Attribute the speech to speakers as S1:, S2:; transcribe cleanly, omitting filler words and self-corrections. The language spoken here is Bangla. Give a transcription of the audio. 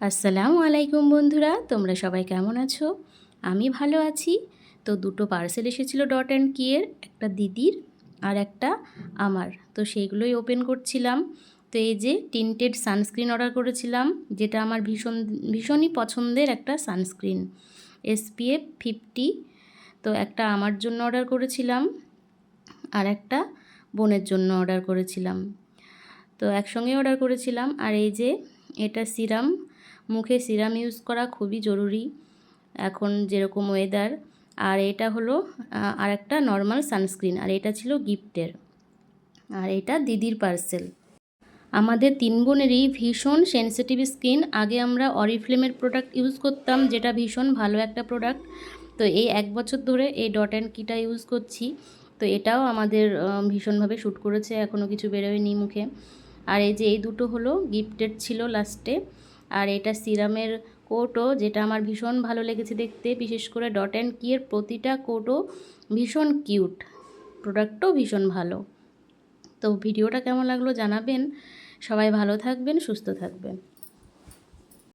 S1: আসসালামু আলাইকুম বন্ধুরা, তোমরা সবাই কেমন আছো? আমি ভালো আছি। তো দুটো পার্সেল এসেছিলো ডট অ্যান্ড কিয়ের, একটা দিদির আর একটা আমার। তো সেইগুলোই ওপেন করছিলাম। তো এই যে টিন্টেড সানস্ক্রিন অর্ডার করেছিলাম, যেটা আমার ভীষণই পছন্দের একটা সানস্ক্রিন, SPF 50। তো একটা আমার জন্য অর্ডার করেছিলাম আর একটা বোনের জন্য অর্ডার করেছিলাম। তো একসঙ্গে অর্ডার করেছিলাম। আর এই যে এটা সিরাম, মুখে সিরাম ইউজ করা খুবই জরুরি এখন যেরকম ওয়েদার। আর এটা হলো আর একটা নর্মাল সানস্ক্রিন, আর এটা ছিল গিফটের। আর এটা দিদির পার্সেল। আমাদের তিন বোনেরই ভীষণ সেনসিটিভ স্কিন। আগে আমরা অরিফ্লেমের প্রোডাক্ট ইউজ করতাম, যেটা ভীষণ ভালো একটা প্রোডাক্ট। তো এই 1 বছর ধরে এই ডট অ্যান্ড কিটা ইউজ করছি। তো এটাও আমাদের ভীষণভাবে শ্যুট করেছে, এখনও কিছু বেরোয়নি মুখে। আর এই যে এই দুটো হলো গিফটেড ছিল লাস্টে। আর এটা সিরামের কোটও, যেটা আমার ভীষণ ভালো লেগেছে দেখতে। বিশেষ করে ডট অ্যান্ড কিয়ের প্রতিটা কোটও ভীষণ কিউট, প্রোডাক্টও ভীষণ ভালো। তো ভিডিওটা কেমন লাগলো জানাবেন। সবাই ভালো থাকবেন, সুস্থ থাকবেন।